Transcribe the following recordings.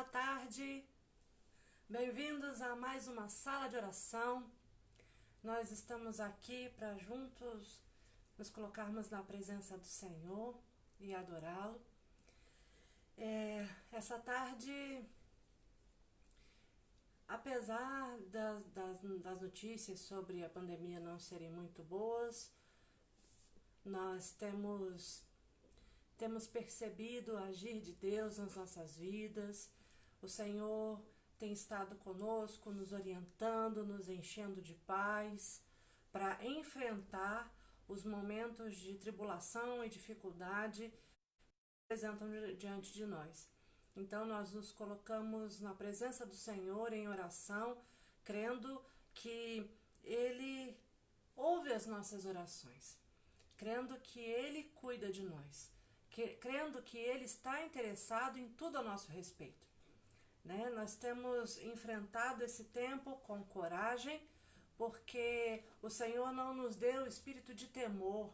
Boa tarde, bem-vindos a mais uma sala de oração. Nós estamos aqui para juntos nos colocarmos na presença do Senhor e adorá-lo. Essa tarde, apesar das notícias sobre a pandemia não serem muito boas, nós temos percebido o agir de Deus nas nossas vidas. O Senhor tem estado conosco, nos orientando, nos enchendo de paz, para enfrentar os momentos de tribulação e dificuldade que apresentam diante de nós. Então nós nos colocamos na presença do Senhor em oração, crendo que Ele ouve as nossas orações, crendo que Ele cuida de nós, crendo que Ele está interessado em tudo a nosso respeito. Nós temos enfrentado esse tempo com coragem, porque o Senhor não nos deu espírito de temor,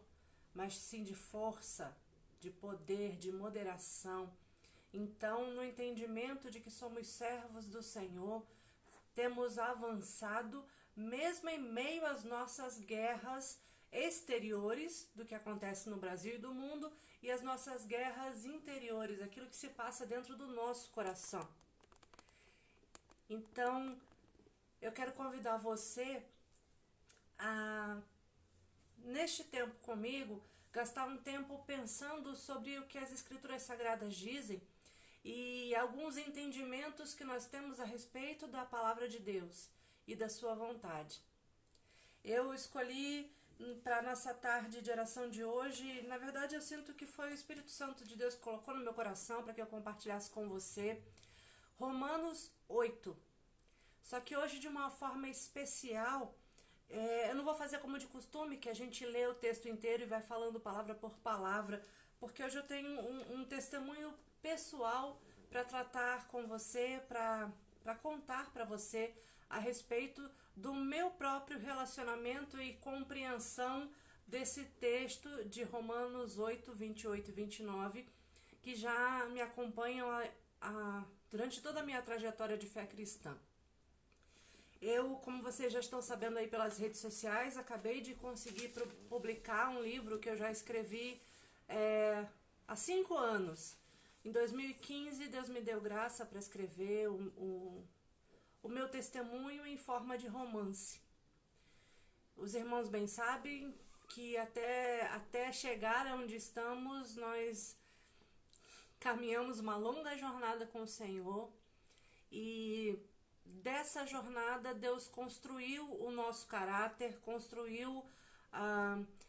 mas sim de força, de poder, de moderação. Então, no entendimento de que somos servos do Senhor, temos avançado, mesmo em meio às nossas guerras exteriores do que acontece no Brasil e do mundo, e as nossas guerras interiores, aquilo que se passa dentro do nosso coração. Então, eu quero convidar você a, neste tempo comigo, gastar um tempo pensando sobre o que as Escrituras Sagradas dizem e alguns entendimentos que nós temos a respeito da Palavra de Deus e da sua vontade. Eu escolhi para a nossa tarde de oração de hoje, na verdade eu sinto que foi o Espírito Santo de Deus que colocou no meu coração para que eu compartilhasse com você, Romanos 8. Só que hoje de uma forma especial, eu não vou fazer como de costume, que a gente lê o texto inteiro e vai falando palavra por palavra, porque hoje eu tenho um testemunho pessoal para tratar com você, para contar para você a respeito do meu próprio relacionamento e compreensão desse texto de Romanos 8, 28 e 29, que já me acompanham durante toda a minha trajetória de fé cristã. Eu, como vocês já estão sabendo aí pelas redes sociais, acabei de conseguir publicar um livro que eu já escrevi há 5 anos. Em 2015, Deus me deu graça para escrever o meu testemunho em forma de romance. Os irmãos bem sabem que até chegar onde estamos, nós caminhamos uma longa jornada com o Senhor, e dessa jornada Deus construiu o nosso caráter,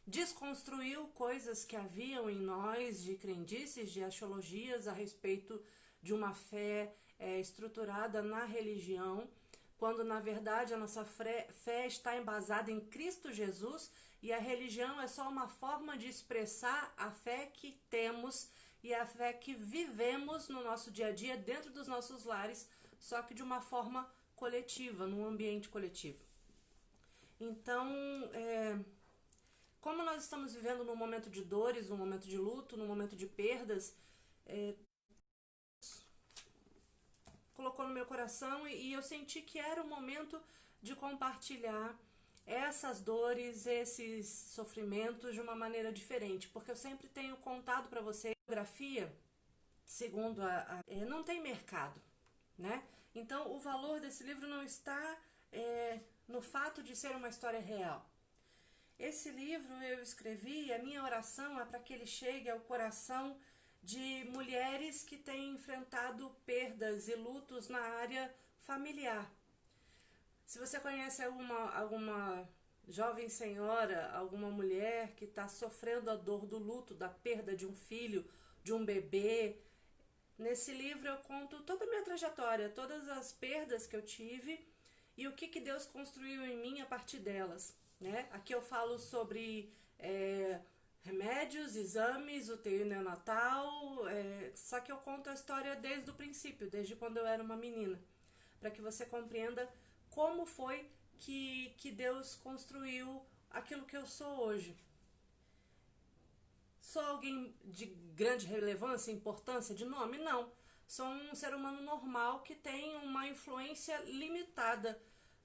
desconstruiu coisas que haviam em nós de crendices, de axiologias a respeito de uma fé estruturada na religião, quando na verdade a nossa fé está embasada em Cristo Jesus, e a religião é só uma forma de expressar a fé que temos e a fé que vivemos no nosso dia a dia dentro dos nossos lares, só que de uma forma coletiva, num ambiente coletivo. Então, como nós estamos vivendo num momento de dores, num momento de luto, num momento de perdas, colocou no meu coração e eu senti que era o momento de compartilhar essas dores, esses sofrimentos de uma maneira diferente, porque eu sempre tenho contado para você, a biografia, segundo não tem mercado, né? Então o valor desse livro não está no fato de ser uma história real. Esse livro eu escrevi, a minha oração é para que ele chegue ao coração de mulheres que têm enfrentado perdas e lutos na área familiar. Se você conhece alguma jovem senhora, alguma mulher que está sofrendo a dor do luto, da perda de um filho, de um bebê, nesse livro eu conto toda a minha trajetória, todas as perdas que eu tive e o que Deus construiu em mim a partir delas. Aqui eu falo sobre remédios, exames, UTI neonatal, só que eu conto a história desde o princípio, desde quando eu era uma menina, para que você compreenda como foi que Deus construiu aquilo que eu sou hoje. Sou alguém de grande relevância, importância, de nome? Não. sou um ser humano normal que tem uma influência limitada.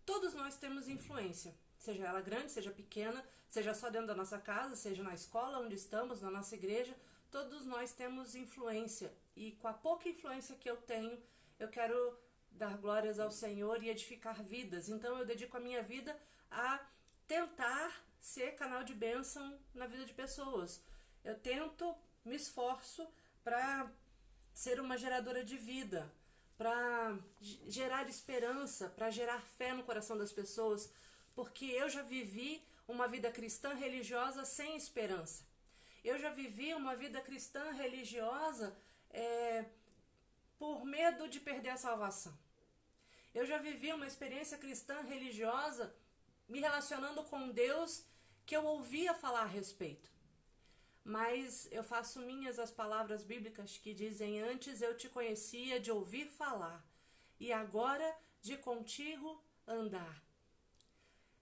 Todos nós temos influência, seja ela grande, seja pequena, seja só dentro da nossa casa, seja na escola onde estamos, na nossa igreja, todos nós temos influência. E com a pouca influência que eu tenho, eu quero dar glórias ao Senhor e edificar vidas. Então eu dedico a minha vida a tentar ser canal de bênção na vida de pessoas. Eu tento, me esforço para ser uma geradora de vida, para gerar esperança, para gerar fé no coração das pessoas, porque eu já vivi uma vida cristã religiosa sem esperança. Eu já vivi uma vida cristã religiosa por medo de perder a salvação. Eu já vivi uma experiência cristã religiosa me relacionando com Deus que eu ouvia falar a respeito. Mas eu faço minhas as palavras bíblicas que dizem: antes eu te conhecia de ouvir falar, e agora de contigo andar.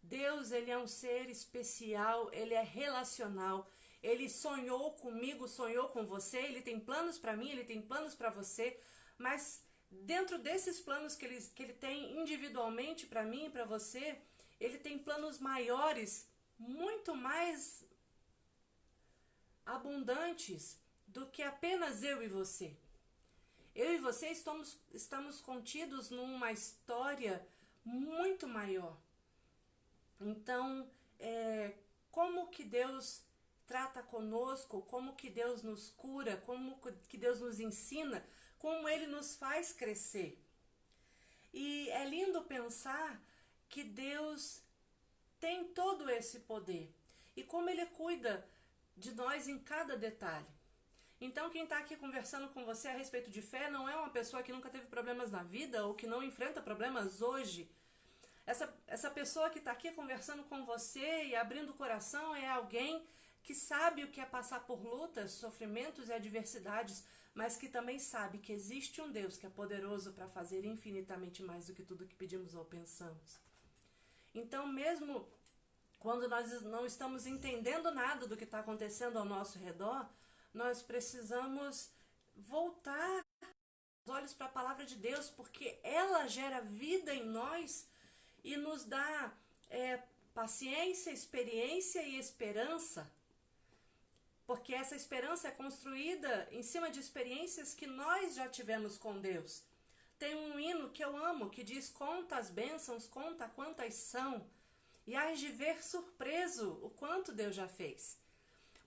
Deus, ele é um ser especial, ele é relacional, ele sonhou comigo, sonhou com você, ele tem planos para mim, ele tem planos para você, mas dentro desses planos que ele tem individualmente para mim e para você, ele tem planos maiores, muito mais abundantes do que apenas eu e você. Eu e você estamos contidos numa história muito maior. Então, como que Deus trata conosco, como que Deus nos cura, como que Deus nos ensina, como Ele nos faz crescer. E é lindo pensar que Deus tem todo esse poder e como Ele cuida de nós em cada detalhe. Então, quem está aqui conversando com você a respeito de fé não é uma pessoa que nunca teve problemas na vida ou que não enfrenta problemas hoje. Essa pessoa que está aqui conversando com você e abrindo o coração é alguém que sabe o que é passar por lutas, sofrimentos e adversidades, mas que também sabe que existe um Deus que é poderoso para fazer infinitamente mais do que tudo que pedimos ou pensamos. Então, mesmo quando nós não estamos entendendo nada do que está acontecendo ao nosso redor, nós precisamos voltar os olhos para a palavra de Deus, porque ela gera vida em nós e nos dá paciência, experiência e esperança, porque essa esperança é construída em cima de experiências que nós já tivemos com Deus. Tem um hino que eu amo, que diz: conta as bênçãos, conta quantas são, e hás de ver surpreso o quanto Deus já fez.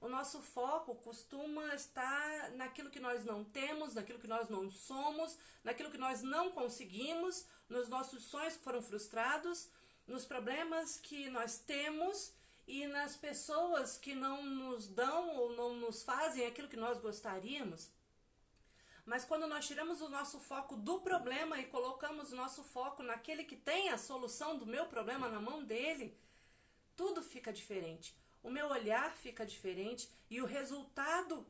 O nosso foco costuma estar naquilo que nós não temos, naquilo que nós não somos, naquilo que nós não conseguimos, nos nossos sonhos que foram frustrados, nos problemas que nós temos e nas pessoas que não nos dão ou não nos fazem aquilo que nós gostaríamos. Mas quando nós tiramos o nosso foco do problema e colocamos o nosso foco naquele que tem a solução do meu problema na mão dele, tudo fica diferente. O meu olhar fica diferente e o resultado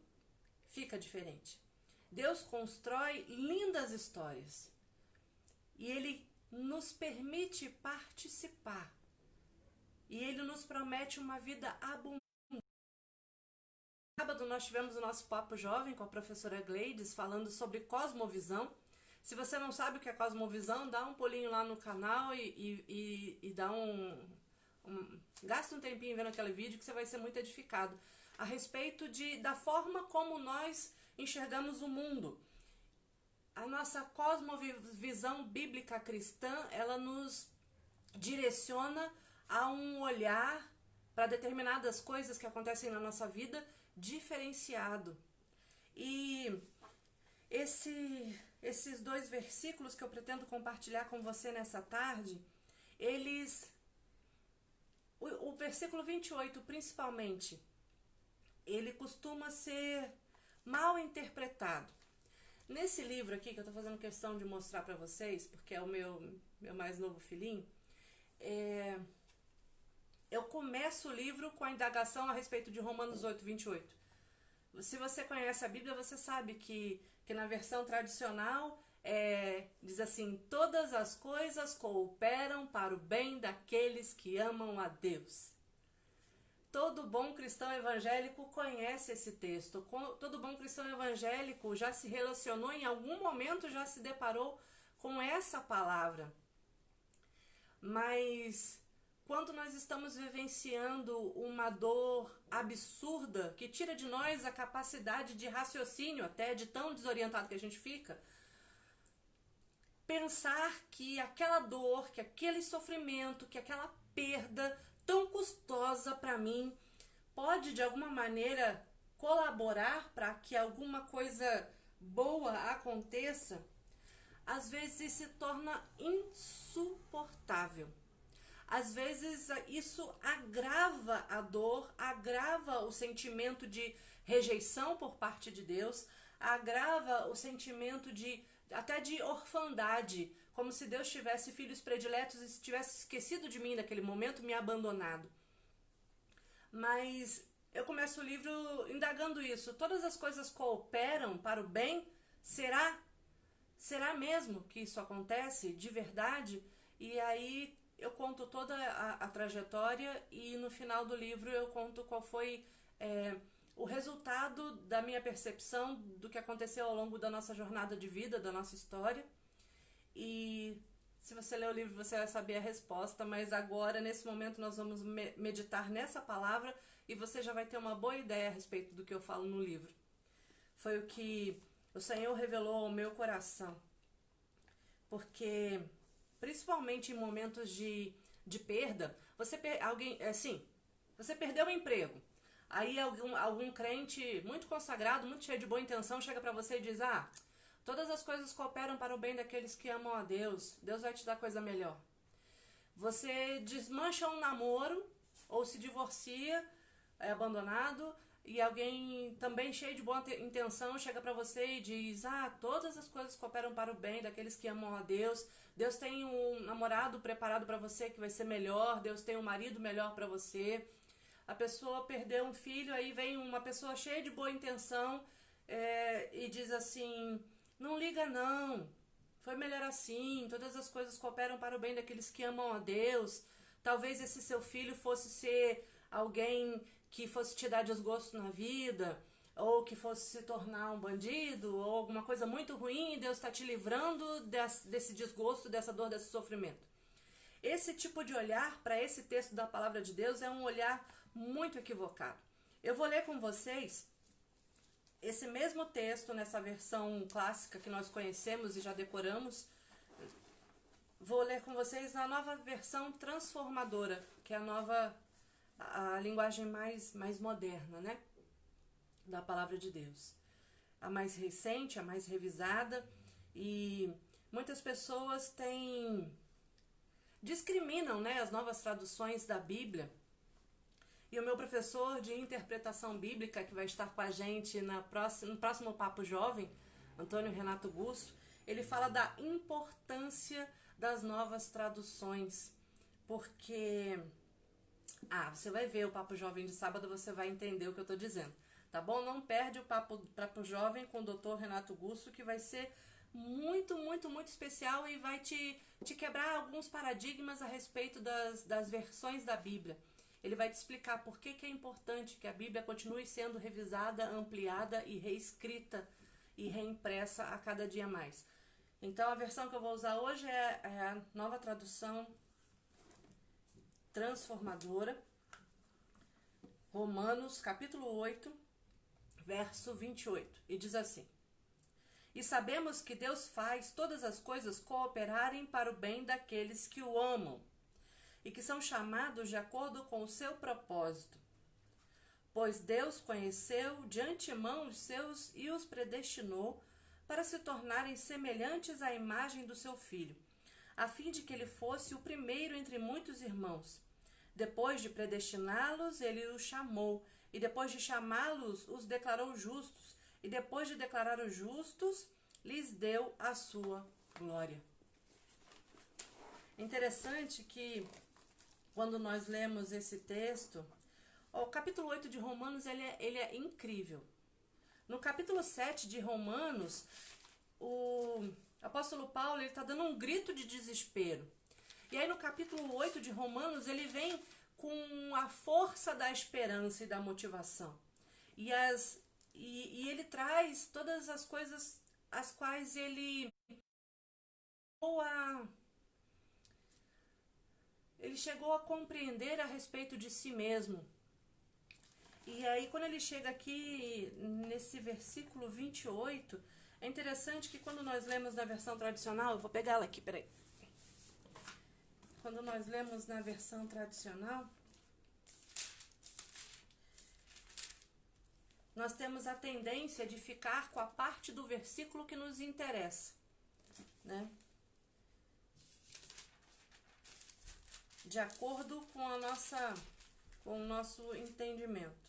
fica diferente. Deus constrói lindas histórias e Ele nos permite participar. E Ele nos promete uma vida abundante. No sábado nós tivemos o nosso papo jovem com a professora Gleides falando sobre cosmovisão. Se você não sabe o que é cosmovisão, dá um pulinho lá no canal e dá gasta um tempinho vendo aquele vídeo que você vai ser muito edificado a respeito da forma como nós enxergamos o mundo. A nossa cosmovisão bíblica cristã, ela nos direciona a um olhar para determinadas coisas que acontecem na nossa vida diferenciado. E esses dois versículos que eu pretendo compartilhar com você nessa tarde, o versículo 28 principalmente, ele costuma ser mal interpretado. Nesse livro aqui, que eu estou fazendo questão de mostrar para vocês, porque é o meu mais novo filhinho, eu começo o livro com a indagação a respeito de Romanos 8, 28. Se você conhece a Bíblia, você sabe que na versão tradicional diz assim: todas as coisas cooperam para o bem daqueles que amam a Deus. Todo bom cristão evangélico conhece esse texto. Todo bom cristão evangélico já se relacionou, em algum momento já se deparou com essa palavra. Mas quando nós estamos vivenciando uma dor absurda que tira de nós a capacidade de raciocínio, até de tão desorientado que a gente fica, pensar que aquela dor, que aquele sofrimento, que aquela perda tão custosa para mim pode de alguma maneira colaborar para que alguma coisa boa aconteça, às vezes se torna insuportável. Às vezes isso agrava a dor, agrava o sentimento de rejeição por parte de Deus, agrava o sentimento até de orfandade, como se Deus tivesse filhos prediletos e tivesse esquecido de mim naquele momento, me abandonado. Mas eu começo o livro indagando isso. Todas as coisas cooperam para o bem? Será? Será mesmo que isso acontece de verdade? E aí eu conto toda a trajetória e no final do livro eu conto qual foi o resultado da minha percepção do que aconteceu ao longo da nossa jornada de vida, da nossa história. E se você ler o livro você vai saber a resposta, mas agora, nesse momento, nós vamos meditar nessa palavra e você já vai ter uma boa ideia a respeito do que eu falo no livro. Foi o que o Senhor revelou ao meu coração. Porque, principalmente em momentos de perda, você perdeu o emprego. Aí algum crente muito consagrado, muito cheio de boa intenção, chega para você e diz: todas as coisas cooperam para o bem daqueles que amam a Deus. Deus vai te dar coisa melhor. Você desmancha um namoro ou se divorcia, é abandonado, e alguém também cheio de boa intenção chega para você e diz: todas as coisas cooperam para o bem daqueles que amam a Deus. Deus tem um namorado preparado para você que vai ser melhor. Deus tem um marido melhor para você. A pessoa perdeu um filho, aí vem uma pessoa cheia de boa intenção e diz assim: não liga não, foi melhor assim, todas as coisas cooperam para o bem daqueles que amam a Deus. Talvez esse seu filho fosse ser alguém que fosse te dar desgosto na vida, ou que fosse se tornar um bandido, ou alguma coisa muito ruim, e Deus está te livrando desse desgosto, dessa dor, desse sofrimento. Esse tipo de olhar para esse texto da palavra de Deus é um olhar muito equivocado. Eu vou ler com vocês esse mesmo texto nessa versão clássica que nós conhecemos e já decoramos. Vou ler com vocês na nova versão transformadora, que é a linguagem mais moderna, né? Da palavra de Deus. A mais recente, a mais revisada, e muitas pessoas discriminam, né, as novas traduções da Bíblia. E o meu professor de interpretação bíblica, que vai estar com a gente no próximo Papo Jovem, Antônio Renato Gusso, ele fala da importância das novas traduções. Porque, você vai ver o Papo Jovem de sábado, você vai entender o que eu estou dizendo. Tá bom? Não perde o Papo Jovem com o Dr. Renato Gusso, que vai ser muito, muito, muito especial e vai te quebrar alguns paradigmas a respeito das versões da Bíblia. Ele vai te explicar por que é importante que a Bíblia continue sendo revisada, ampliada e reescrita e reimpressa a cada dia mais. Então, a versão que eu vou usar hoje é a nova tradução transformadora, Romanos, capítulo 8, verso 28. E diz assim: e sabemos que Deus faz todas as coisas cooperarem para o bem daqueles que o amam e que são chamados de acordo com o seu propósito. Pois Deus conheceu de antemão os seus e os predestinou para se tornarem semelhantes à imagem do seu Filho, a fim de que ele fosse o primeiro entre muitos irmãos. Depois de predestiná-los, ele os chamou, e depois de chamá-los, os declarou justos, e depois de declarar os justos, lhes deu a sua glória. Interessante que, quando nós lemos esse texto, o capítulo 8 de Romanos, ele é incrível. No capítulo 7 de Romanos, o apóstolo Paulo está dando um grito de desespero. E aí no capítulo 8 de Romanos, ele vem com a força da esperança e da motivação. E ele traz todas as coisas as quais ele chegou a compreender a respeito de si mesmo. E aí, quando ele chega aqui nesse versículo 28, é interessante que quando nós lemos na versão tradicional, eu vou pegar ela aqui, peraí. Quando nós lemos na versão tradicional, nós temos a tendência de ficar com a parte do versículo que nos interessa, né? De acordo com com o nosso entendimento.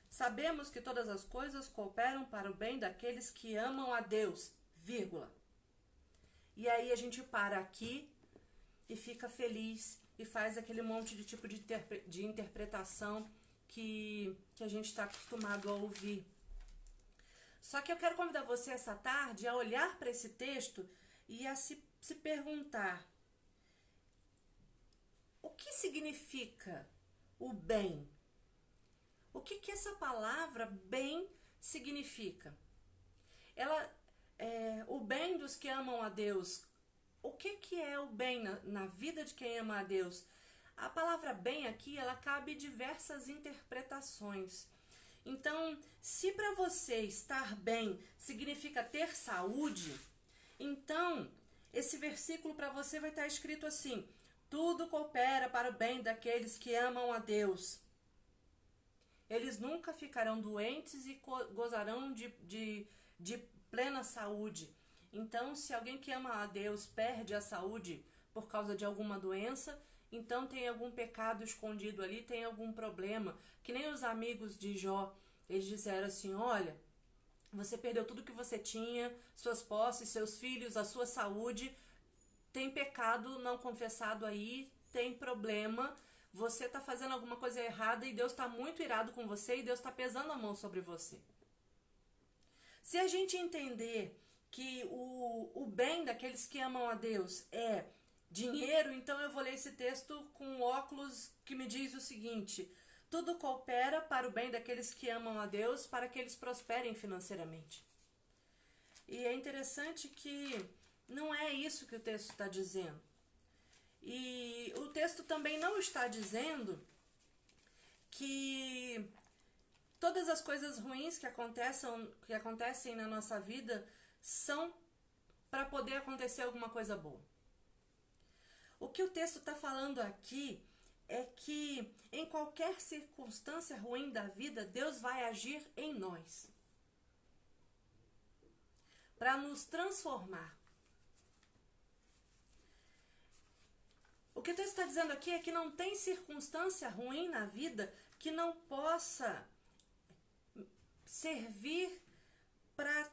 Sabemos que todas as coisas cooperam para o bem daqueles que amam a Deus, vírgula. E aí a gente para aqui e fica feliz e faz aquele monte de tipo de interpretação que a gente está acostumado a ouvir. Só que eu quero convidar você essa tarde a olhar para esse texto e a se perguntar: o que significa o bem? O que essa palavra bem significa? O bem dos que amam a Deus. O que é o bem na vida de quem ama a Deus? A palavra bem aqui, ela cabe diversas interpretações. Então, se para você estar bem significa ter saúde, então esse versículo para você vai estar escrito assim: tudo coopera para o bem daqueles que amam a Deus. Eles nunca ficarão doentes e gozarão de plena saúde. Então, se alguém que ama a Deus perde a saúde por causa de alguma doença, então tem algum pecado escondido ali, tem algum problema. Que nem os amigos de Jó, eles disseram assim: olha, você perdeu tudo que você tinha, suas posses, seus filhos, a sua saúde, tem pecado não confessado aí, tem problema, você está fazendo alguma coisa errada e Deus está muito irado com você e Deus está pesando a mão sobre você. Se a gente entender que o bem daqueles que amam a Deus é dinheiro, então eu vou ler esse texto com óculos que me diz o seguinte: tudo coopera para o bem daqueles que amam a Deus, para que eles prosperem financeiramente. E é interessante que não é isso que o texto está dizendo. E o texto também não está dizendo que todas as coisas ruins que acontecem na nossa vida são para poder acontecer alguma coisa boa. O que o texto está falando aqui é que em qualquer circunstância ruim da vida, Deus vai agir em nós para nos transformar. O que o texto está dizendo aqui é que não tem circunstância ruim na vida que não possa servir para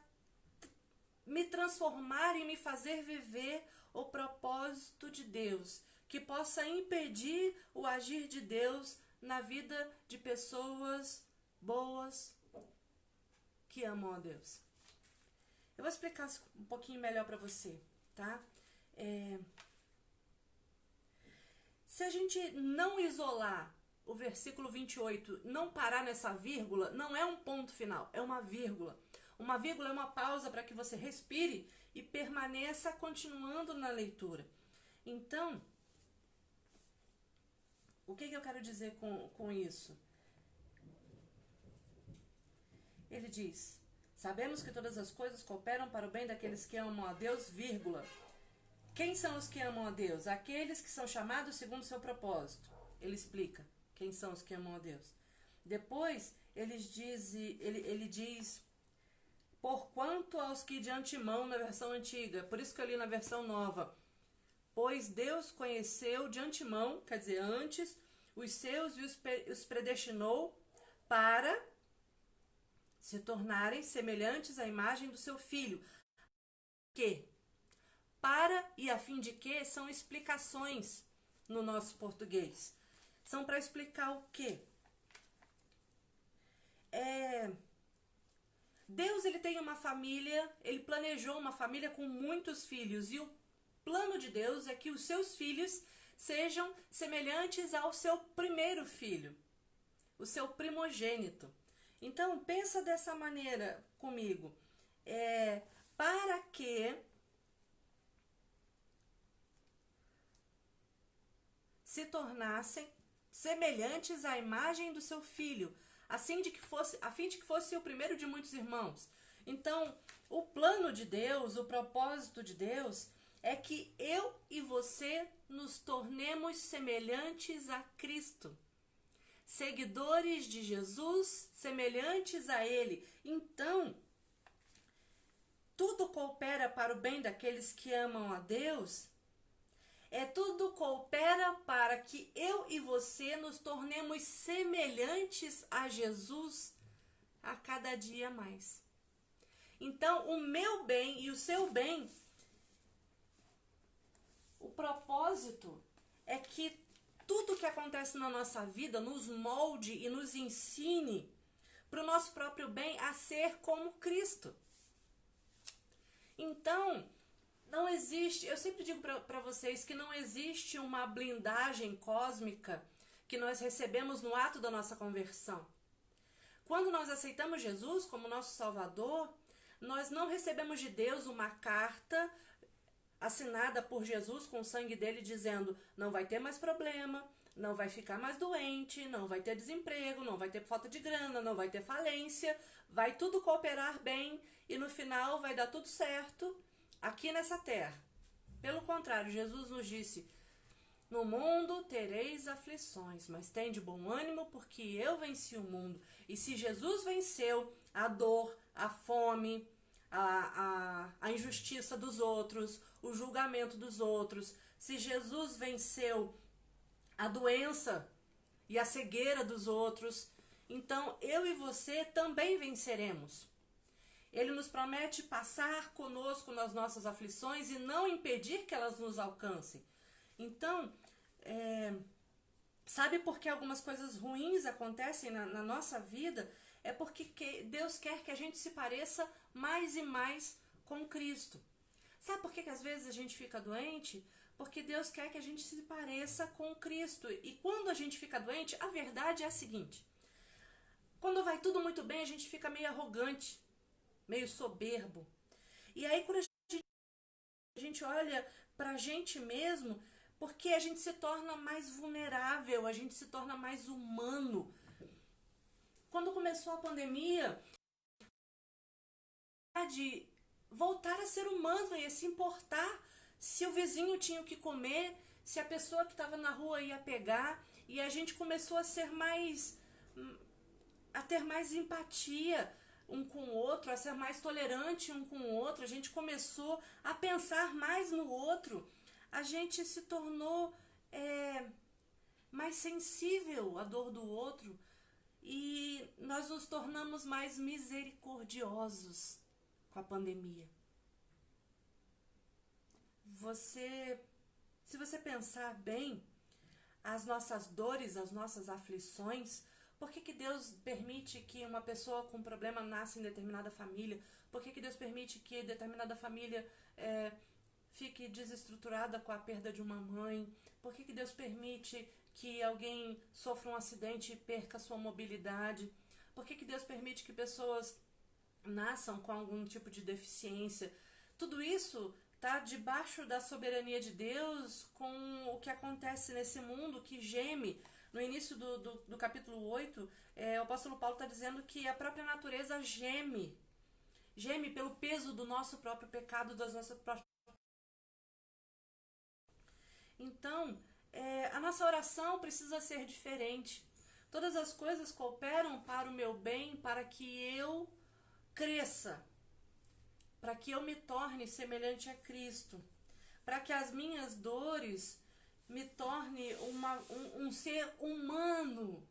me transformar e me fazer viver o propósito de Deus, que possa impedir o agir de Deus na vida de pessoas boas que amam a Deus. Eu vou explicar um pouquinho melhor para você, tá? Se a gente não isolar o versículo 28, não parar nessa vírgula, não é um ponto final, é uma vírgula. Uma vírgula é uma pausa para que você respire e permaneça continuando na leitura. Então, o que eu quero dizer com isso? Ele diz: sabemos que todas as coisas cooperam para o bem daqueles que amam a Deus, vírgula. Quem são os que amam a Deus? Aqueles que são chamados segundo o seu propósito. Ele explica quem são os que amam a Deus. Depois, ele diz, porquanto aos que de antemão, na versão antiga, por isso que eu li na versão nova, pois Deus conheceu de antemão, quer dizer, antes, os seus e os predestinou para se tornarem semelhantes à imagem do seu Filho. Que? Para e a fim de que são explicações no nosso português. São para explicar o quê? Deus, ele tem uma família, ele planejou uma família com muitos filhos, e o plano de Deus é que os seus filhos sejam semelhantes ao seu primeiro filho, o seu primogênito. Então, pensa dessa maneira comigo. Para que se tornassem semelhantes à imagem do seu filho, a fim de que fosse o primeiro de muitos irmãos. Então, o plano de Deus, o propósito de Deus, é que eu e você nos tornemos semelhantes a Cristo. Seguidores de Jesus, semelhantes a Ele. Então, tudo coopera para o bem daqueles que amam a Deus. Tudo coopera para que eu e você nos tornemos semelhantes a Jesus a cada dia mais. Então, o meu bem e o seu bem, o propósito é que tudo que acontece na nossa vida nos molde e nos ensine para o nosso próprio bem a ser como Cristo. Então, não existe, eu sempre digo para vocês que não existe uma blindagem cósmica que nós recebemos no ato da nossa conversão. Quando nós aceitamos Jesus como nosso Salvador, nós não recebemos de Deus uma carta assinada por Jesus com o sangue dele dizendo: não vai ter mais problema, não vai ficar mais doente, não vai ter desemprego, não vai ter falta de grana, não vai ter falência, vai tudo cooperar bem e no final vai dar tudo certo aqui nessa terra. Pelo contrário, Jesus nos disse: no mundo tereis aflições, mas tende bom ânimo, porque eu venci o mundo. E se Jesus venceu a dor, a fome, a injustiça dos outros, o julgamento dos outros, se Jesus venceu a doença e a cegueira dos outros, então eu e você também venceremos. Ele nos promete passar conosco nas nossas aflições e não impedir que elas nos alcancem. Então, sabe por que algumas coisas ruins acontecem na nossa vida? É porque Deus quer que a gente se pareça mais e mais com Cristo. Sabe por que às vezes a gente fica doente? Porque Deus quer que a gente se pareça com Cristo. E quando a gente fica doente, a verdade é a seguinte: quando vai tudo muito bem, a gente fica meio arrogante, meio soberbo. E aí quando a gente olha pra gente mesmo, porque a gente se torna mais vulnerável, a gente se torna mais humano. Quando começou a pandemia, de voltar a ser humano e a se importar se o vizinho tinha o que comer, se a pessoa que estava na rua ia pegar, e a gente começou a ter mais empatia um com o outro, a ser mais tolerante um com o outro, a gente começou a pensar mais no outro, a gente se tornou mais sensível à dor do outro e nós nos tornamos mais misericordiosos com a pandemia. Se você pensar bem, as nossas dores, as nossas aflições, por que Deus permite que uma pessoa com problema nasça em determinada família? Por que Deus permite que determinada família fique desestruturada com a perda de uma mãe? Por que Deus permite que alguém sofra um acidente e perca sua mobilidade? Por que Deus permite que pessoas nasçam com algum tipo de deficiência? Tudo isso está debaixo da soberania de Deus com o que acontece nesse mundo que geme. No início do capítulo 8, o apóstolo Paulo está dizendo que a própria natureza geme pelo peso do nosso próprio pecado, das nossas próprias. Então, a nossa oração precisa ser diferente. Todas as coisas cooperam para o meu bem, para que eu cresça, para que eu me torne semelhante a Cristo, para que as minhas dores me torne um ser humano,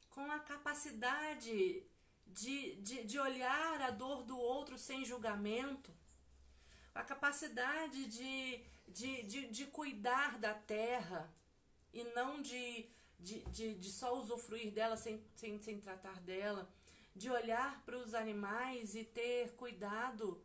com a capacidade de olhar a dor do outro sem julgamento, a capacidade de cuidar da terra e não de só usufruir dela sem tratar dela, de olhar para os animais e ter cuidado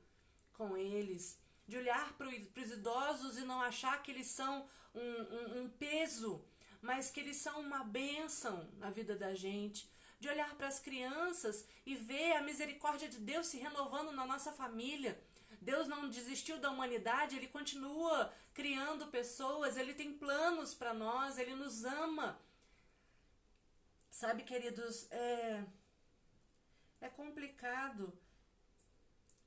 com eles, de olhar para os idosos e não achar que eles são um peso, mas que eles são uma bênção na vida da gente, de olhar para as crianças e ver a misericórdia de Deus se renovando na nossa família. Deus não desistiu da humanidade, Ele continua criando pessoas, Ele tem planos para nós, Ele nos ama. Sabe, queridos, é complicado.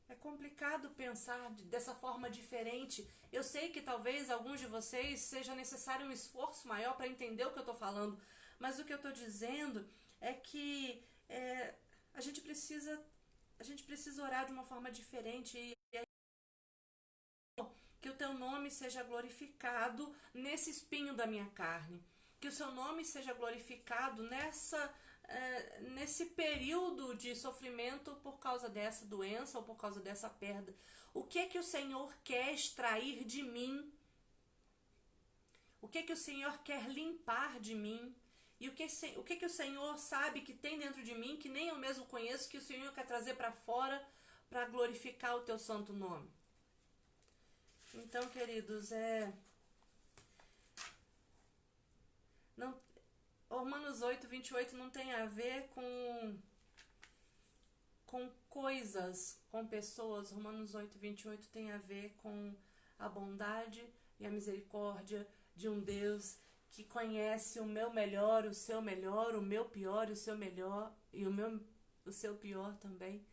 É complicado pensar dessa forma diferente. Eu sei que talvez alguns de vocês seja necessário um esforço maior para entender o que eu estou falando, mas o que eu estou dizendo é que a gente precisa orar de uma forma diferente e que o teu nome seja glorificado nesse espinho da minha carne, que o seu nome seja glorificado nesse período de sofrimento por causa dessa doença ou por causa dessa perda. O que é que o Senhor quer extrair de mim? O que é que o Senhor quer limpar de mim? E o que é que o Senhor sabe que tem dentro de mim, que nem eu mesmo conheço, que o Senhor quer trazer para fora para glorificar o teu santo nome? Então, queridos, não, Romanos 8, 28 não tem a ver com coisas, com pessoas. Romanos 8, 28 tem a ver com a bondade e a misericórdia de um Deus que conhece o meu melhor, o seu melhor, o meu pior e o seu melhor, e o seu pior também.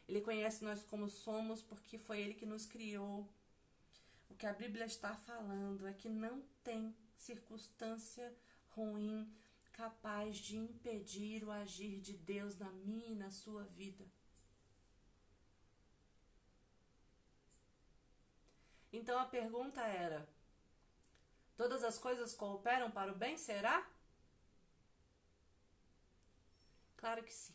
Ele conhece nós como somos porque foi Ele que nos criou. O que a Bíblia está falando é que não tem circunstância ruim capaz de impedir o agir de Deus na minha e na sua vida. Então a pergunta era: todas as coisas cooperam para o bem, será? Claro que sim.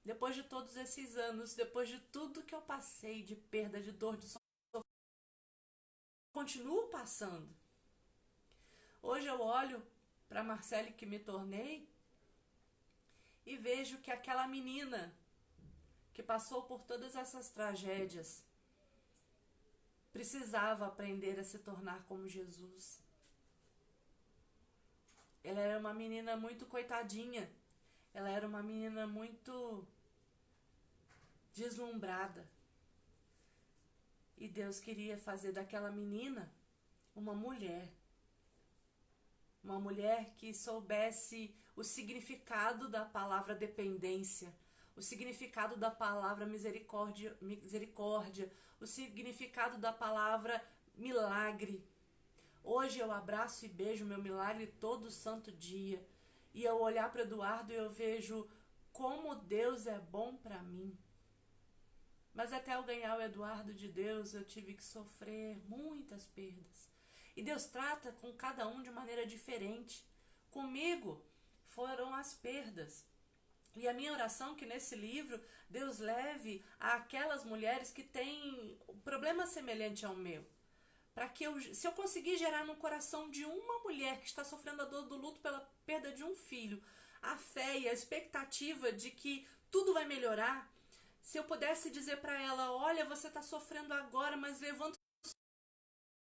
Depois de todos esses anos, depois de tudo que eu passei, de perda, de dor, de sofrimento, continuo passando. Hoje eu olho para a Marcele que me tornei e vejo que aquela menina que passou por todas essas tragédias precisava aprender a se tornar como Jesus. Ela era uma menina muito coitadinha. Ela era uma menina muito deslumbrada. E Deus queria fazer daquela menina uma mulher. Uma mulher que soubesse o significado da palavra dependência, o significado da palavra misericórdia, o significado da palavra milagre. Hoje eu abraço e beijo meu milagre todo santo dia. E eu olhar para Eduardo e eu vejo como Deus é bom para mim. Mas até eu ganhar o Eduardo de Deus, eu tive que sofrer muitas perdas. E Deus trata com cada um de maneira diferente. Comigo foram as perdas. E a minha oração é que nesse livro Deus leve àquelas mulheres que têm um problema semelhante ao meu. Para que se eu conseguir gerar no coração de uma mulher que está sofrendo a dor do luto pela perda de um filho, a fé e a expectativa de que tudo vai melhorar, se eu pudesse dizer para ela: olha, você está sofrendo agora, mas levanta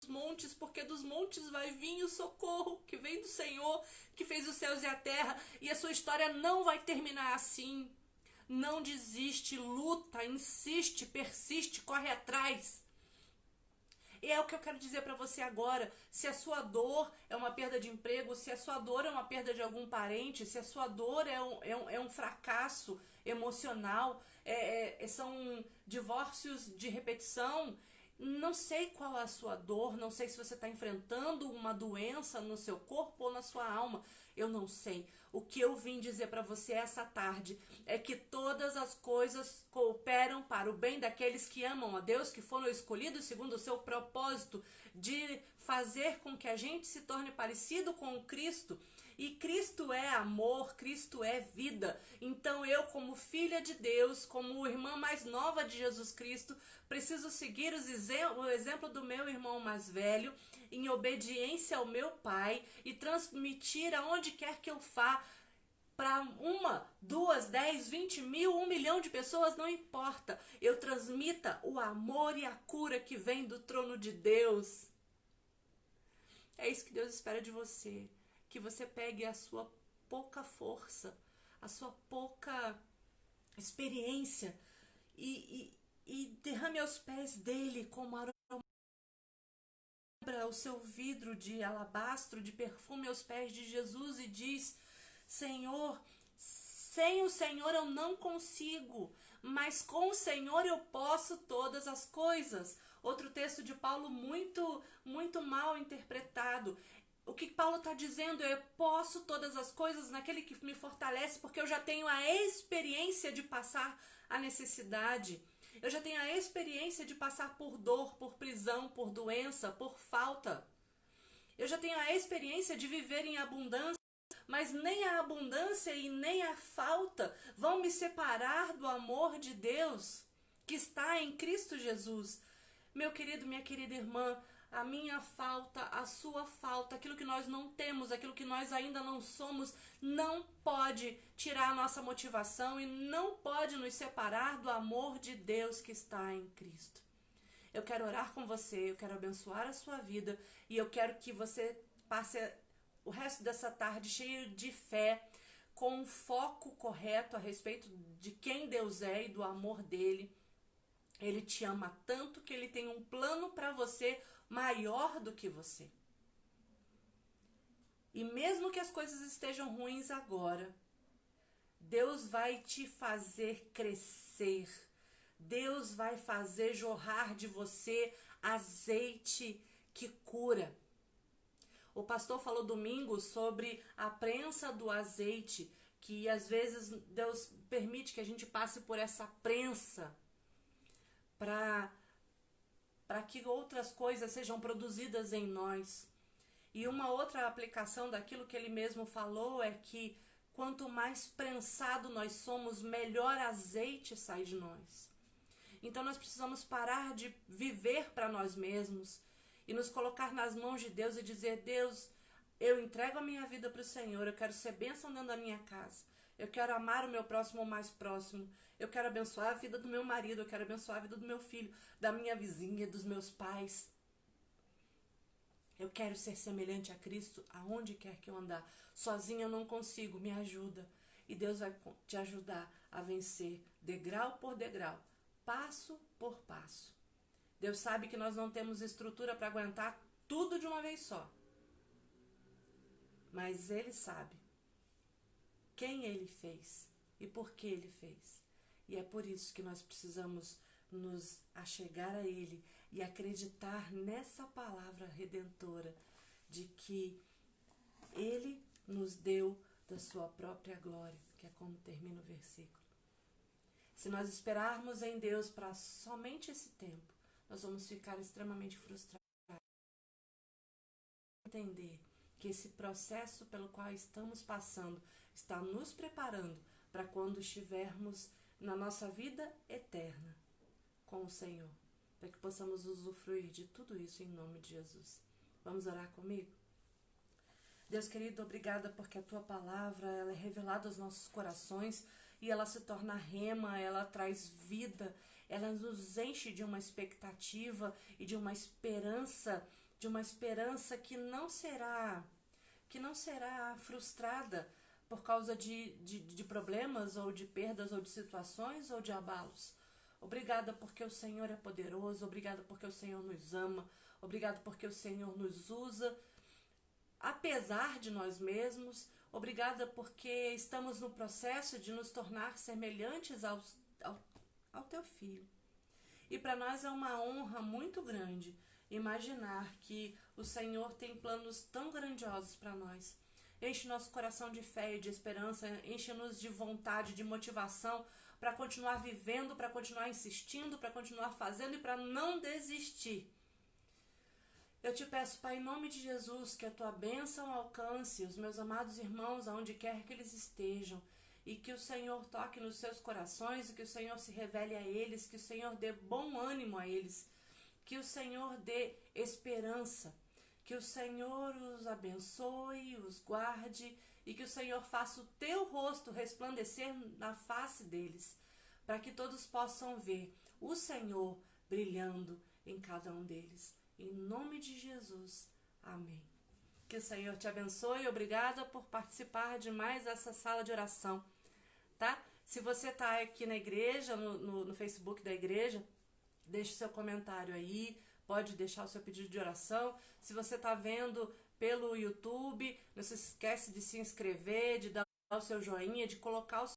os montes, porque dos montes vai vir o socorro que vem do Senhor, que fez os céus e a terra, e a sua história não vai terminar assim. Não desiste, luta, insiste, persiste, corre atrás. E é o que eu quero dizer para você agora. Se a sua dor é uma perda de emprego, se a sua dor é uma perda de algum parente, se a sua dor é um fracasso emocional, são divórcios de repetição, não sei qual é a sua dor, não sei se você está enfrentando uma doença no seu corpo ou na sua alma, eu não sei. O que eu vim dizer para você essa tarde é que todas as coisas cooperam para o bem daqueles que amam a Deus, que foram escolhidos segundo o seu propósito de fazer com que a gente se torne parecido com Cristo. E Cristo é amor, Cristo é vida. Então eu, como filha de Deus, como irmã mais nova de Jesus Cristo, preciso seguir o exemplo do meu irmão mais velho, em obediência ao meu Pai, e transmitir aonde quer que eu vá para 1, 2, 10, 20 mil, 1 milhão de pessoas, não importa. Eu transmita o amor e a cura que vem do trono de Deus. É isso que Deus espera de você. Que você pegue a sua pouca força, a sua pouca experiência e derrame aos pés dele como aroma. Quebra o seu vidro de alabastro, de perfume aos pés de Jesus e diz: Senhor, sem o Senhor eu não consigo, mas com o Senhor eu posso todas as coisas. Outro texto de Paulo muito mal interpretado. O que Paulo está dizendo é: eu posso todas as coisas naquele que me fortalece, porque eu já tenho a experiência de passar a necessidade. Eu já tenho a experiência de passar por dor, por prisão, por doença, por falta. Eu já tenho a experiência de viver em abundância, mas nem a abundância e nem a falta vão me separar do amor de Deus que está em Cristo Jesus. Meu querido, minha querida irmã, a minha falta, a sua falta, aquilo que nós não temos, aquilo que nós ainda não somos, não pode tirar a nossa motivação e não pode nos separar do amor de Deus que está em Cristo. Eu quero orar com você, eu quero abençoar a sua vida e eu quero que você passe o resto dessa tarde cheio de fé, com um foco correto a respeito de quem Deus é e do amor dele. Ele te ama tanto que ele tem um plano para você maior do que você. E mesmo que as coisas estejam ruins agora, Deus vai te fazer crescer. Deus vai fazer jorrar de você azeite que cura. O pastor falou domingo sobre a prensa do azeite, que às vezes Deus permite que a gente passe por essa prensa para que outras coisas sejam produzidas em nós. E uma outra aplicação daquilo que ele mesmo falou é que quanto mais prensado nós somos, melhor azeite sai de nós. Então nós precisamos parar de viver para nós mesmos e nos colocar nas mãos de Deus e dizer: Deus, eu entrego a minha vida para o Senhor, eu quero ser bênção dentro da minha casa, eu quero amar o meu próximo mais próximo, eu quero abençoar a vida do meu marido, eu quero abençoar a vida do meu filho, da minha vizinha, dos meus pais. Eu quero ser semelhante a Cristo aonde quer que eu andar. Sozinha eu não consigo, me ajuda. E Deus vai te ajudar a vencer degrau por degrau, passo por passo. Deus sabe que nós não temos estrutura para aguentar tudo de uma vez só. Mas Ele sabe quem Ele fez e por que Ele fez. E é por isso que nós precisamos nos achegar a Ele e acreditar nessa palavra redentora de que Ele nos deu da sua própria glória, que é como termina o versículo. Se nós esperarmos em Deus para somente esse tempo, nós vamos ficar extremamente frustrados. Entender que esse processo pelo qual estamos passando está nos preparando para quando estivermos na nossa vida eterna com o Senhor, para que possamos usufruir de tudo isso em nome de Jesus. Vamos orar comigo? Deus querido, obrigada porque a Tua palavra ela é revelada aos nossos corações e ela se torna rema, ela traz vida, ela nos enche de uma expectativa e de uma esperança que não será frustrada por causa de problemas ou de perdas ou de situações ou de abalos. Obrigada porque o Senhor é poderoso, obrigada porque o Senhor nos ama, obrigada porque o Senhor nos usa, apesar de nós mesmos, obrigada porque estamos no processo de nos tornar semelhantes ao Teu Filho. E para nós é uma honra muito grande imaginar que o Senhor tem planos tão grandiosos para nós. Enche nosso coração de fé e de esperança, enche-nos de vontade, de motivação para continuar vivendo, para continuar insistindo, para continuar fazendo e para não desistir. Eu te peço, Pai, em nome de Jesus, que a Tua bênção alcance os meus amados irmãos aonde quer que eles estejam e que o Senhor toque nos seus corações e que o Senhor se revele a eles, que o Senhor dê bom ânimo a eles, que o Senhor dê esperança, que o Senhor os abençoe, os guarde e que o Senhor faça o teu rosto resplandecer na face deles, para que todos possam ver o Senhor brilhando em cada um deles. Em nome de Jesus. Amém. Que o Senhor te abençoe. Obrigada por participar de mais essa sala de oração, tá? Se você está aqui na igreja, no Facebook da igreja, deixe seu comentário aí, pode deixar o seu pedido de oração. Se você está vendo pelo YouTube, não se esquece de se inscrever, de dar o seu joinha, de colocar o